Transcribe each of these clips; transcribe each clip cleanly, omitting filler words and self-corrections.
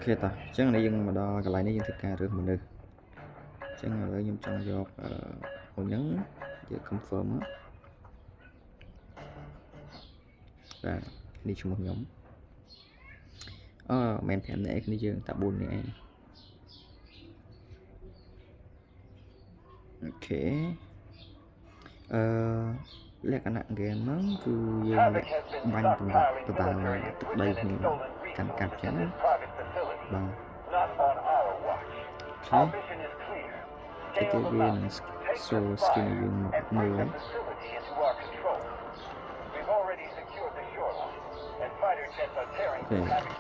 ok ta chắc là dân mà đo cái lại này dân thực ca được mình được chắc là lấy nhầm trong giọt hồ nhấn giờ confirm á và đi chung một nhóm men thèm này cái dương tạo buồn này ok lẽ cả nặng game nó cứ dương lại banh từ đây thì cạnh cặp chẳng bằng ok cái tiêu viên so skin dương mười ấy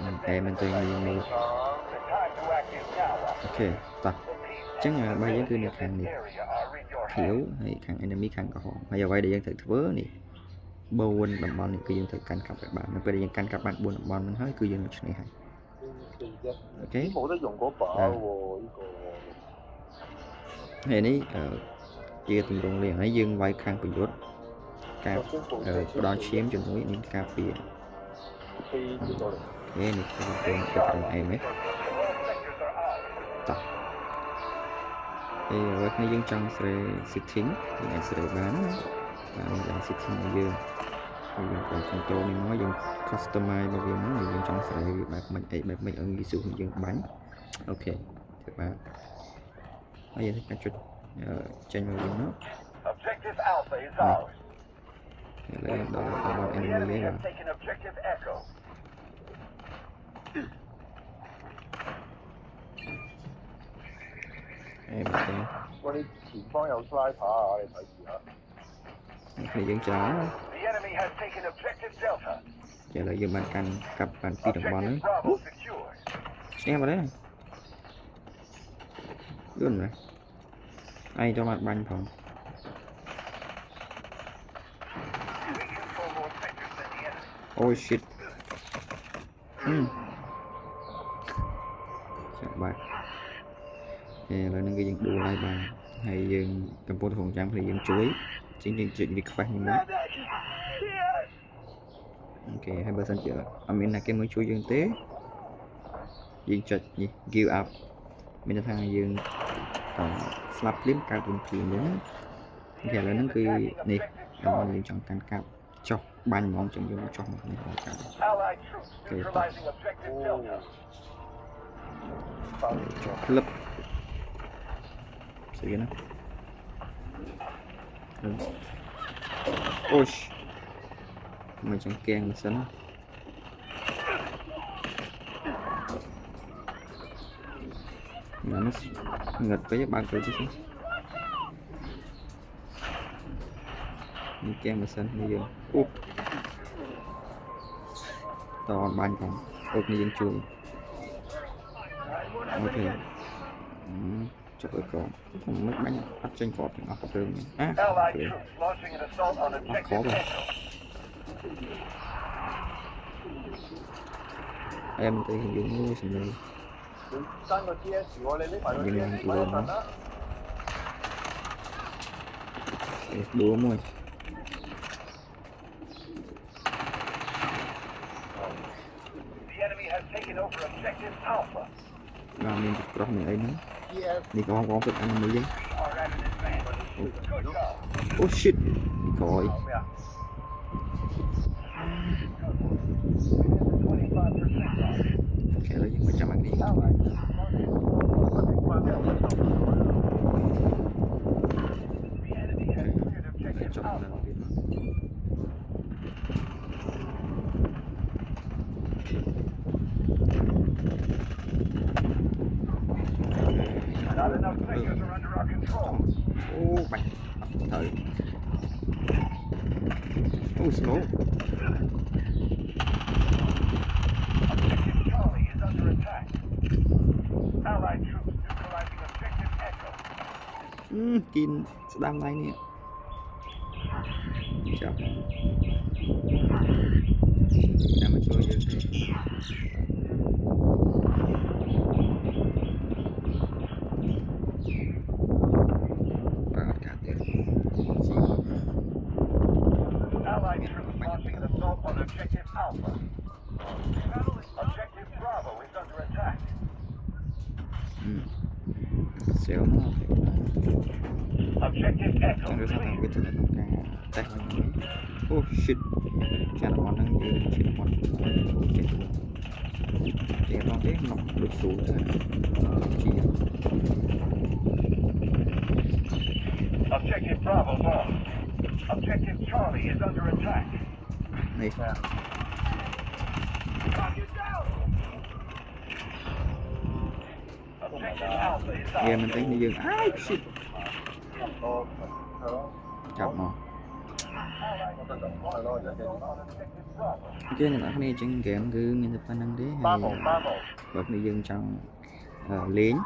ok em mình tìm đi ok tập chắc là bây giờ cứ được hàng này thiếu hay thằng enemy khăn có họ bây giờ quay để dân thử vớ này bầu quân đầm bòn này cứ dân thử canh cặp các bạn bây giờ canh các bạn buồn đầm bòn hết cứ dân này hay ok này ní chia từng đồng liền ấy dương vay khăn bị rốt cặp đo chiếm cho núi nên cặp bị thế này cái em ấy tập thì vật này dương trong sẽ setting thì anh sẽ bán và mình đang setting ở dương thì còn control mình nói dùng customize bao nhiêu nó dương trong sẽ bạc mình ở cái sự dương bán ok được bạn bây giờ thì các chút trên vào dương nó lấy đó là enemy đấy rồi em xem thì dân chó giờ là giờ bạn cần cặp bạn phi đồng bóng đấy xem vào đấy luôn rồi ai cho bạn banh phòng oh shit chào bạn là những cái dân đua lại bàn hay dân cầm bột phòng trắng thì dân chuối chính chuyện việc phát như thế ok hai bên sân chợ mình là cái mới chuối dân tế dân chật gì give up mình là thằng dân slap clip cao cùng tiền đến ok là nó cứ này đó dân chọn căn cặp cho ban mong trong dân chọn này ok cho clip sẽ nó ôi mà chẳng kèn mà sấn mà nó ngật với ba cửa chứ như kèn mà sấn bây giờ to ban phòng ốp như dân chuối ok cho tôi còn mấy bánh bắt tranh cọp thì nó có thường nó khó rồi em thì hình dung nuôi xong rồi nhưng mà tụi nó đùa môi và mình có này ấy nữa đi con thức ăn mới giấy oh shit coi kể là những 100 đi bạn thời slow kín đang này nè chào nằm mà chơi như thế Objective Alpha. Objective Bravo is under attack. xéo nó Objective Echo chẳng được sao clear. thằng biết là nó càng tách vào nhé. Oh shit, cha là món đang đưa trên món chết rồi chết nó thế nó được xuống chi Objective Bravo lost. Objective Charlie is under attack. này Target down. Objective Alpha is nghe out. mình thấy nó dừng ai shit chọc nó cái này là cái chân kèm cứ mình tập năng đấy hay bậc này dừng trong lính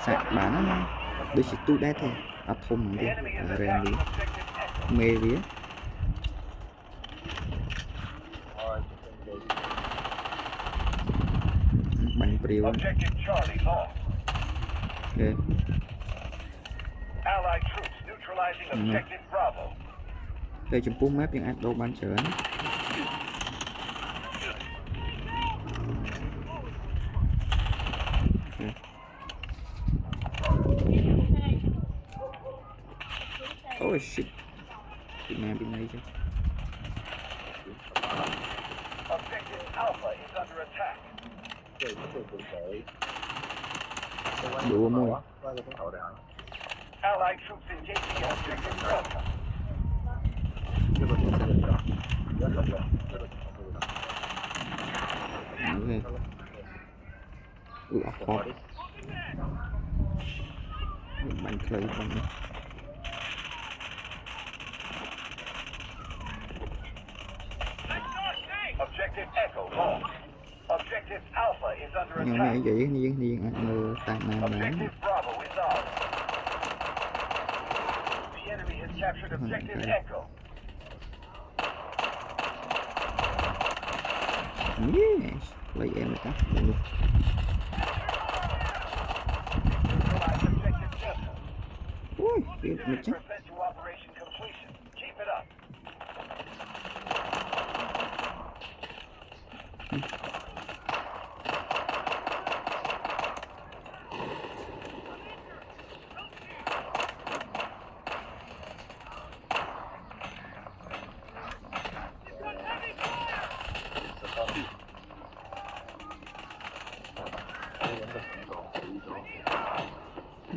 sạc bán đôi chỉ tu đét thôi thùng đi rèn đi mê vía bánh priêu Objective Charlie lost. ok Allied troops neutralizing Objective Bravo. đây chấm phút map những ác đâu bán trở oh shit bị bên này chứ Objective Alpha is under attack. đủ môi Allied troops engaging Objective Bravo. ok khó bánh clay con này Objective Echo lost. Objective Alpha is under nhưng mà attack. vậy như ăn tại nam bán Objective Bravo is ours. The enemy has captured Objective Okay. Echo. yes lấy em rồi ta Neutralize Objective Delta. ui cái một chứ Prevent to operation completion. Keep it up.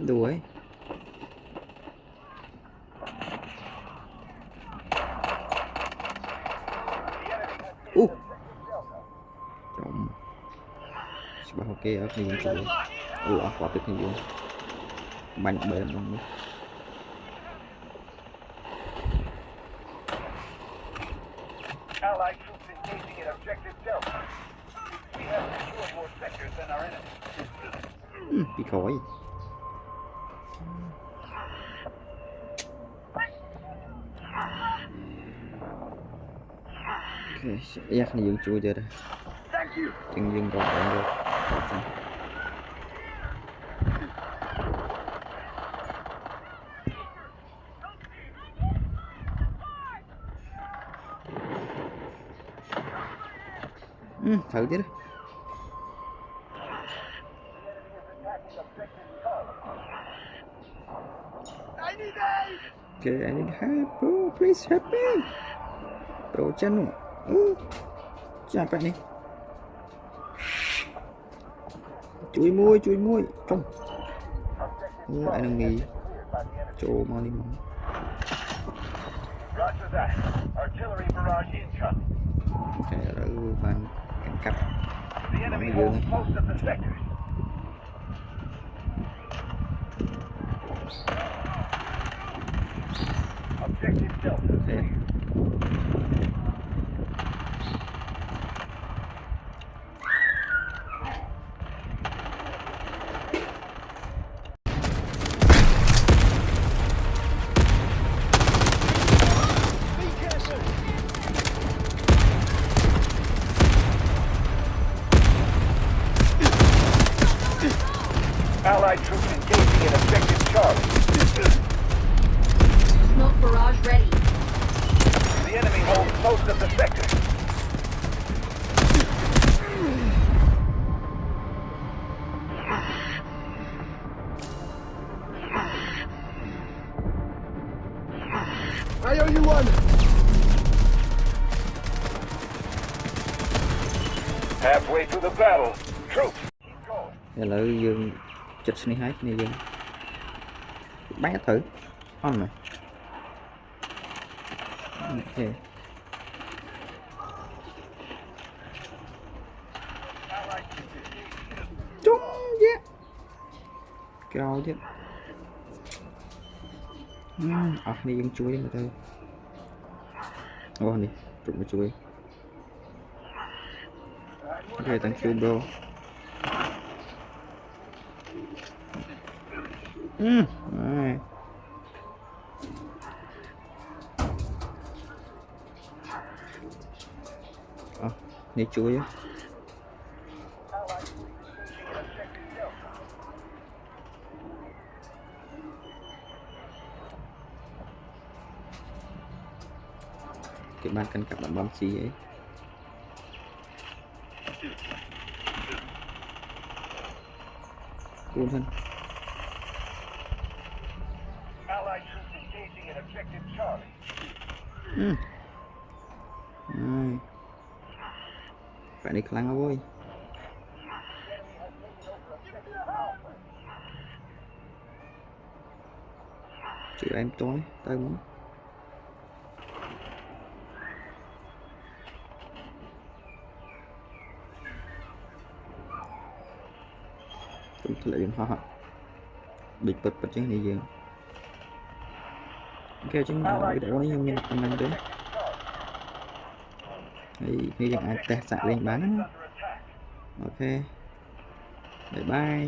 đuổi chồng bà ok ở cái gì chơi quả thực như vậy bánh bền luôn Allied troops engaging in Objective Delta. We have secured more sectors than our enemy. bị khỏi ok giác này dựng chui chưa đây Thank you. chân dừng còn ổn được thử chứ đó okay, I need help, bro. Please help me. Bro, chân chà bạn đi. Chui môi, không. Anh đừng nghĩ. Chỗ mau đi mau. Roger that. Artillery barrage incoming. Okay, rồi bạn cảnh cắt. The enemy holds most of the sectors. Objective Delta. Okay. Allied troops engaging in Objective Charlie. Smoke barrage ready. The enemy holds most of the sectors. I owe you one. Halfway through the battle. Troops, keep going. ឥឡូវយើងចិត្តនេះហើយគ្នាយើងបែរទៅអត់មែនអូខេជុំយ៉ាក្រោយទៀតអស់គ្នាយើងជួយមើលទៅអូនេះជុំមកជួយអូខេ thank you bro នេះជួយ គេបានកាន់កាប់តំបន់ C អីគូនហ្នឹង Allied troops engaging in objective Charlie. បែរនេះខ្លាំងហើយជួយឯងតោះទៅមកខ្ញុំធ្លាក់យើងហោះដូចពិតចឹងនេះយើងអូខេចឹងវីដេអូនេះខ្ញុំមានប៉ុណ្ណឹងទេហើយនេះយើងអាចតេស្តសាក់លេងបានណាអូខេបាយបាយ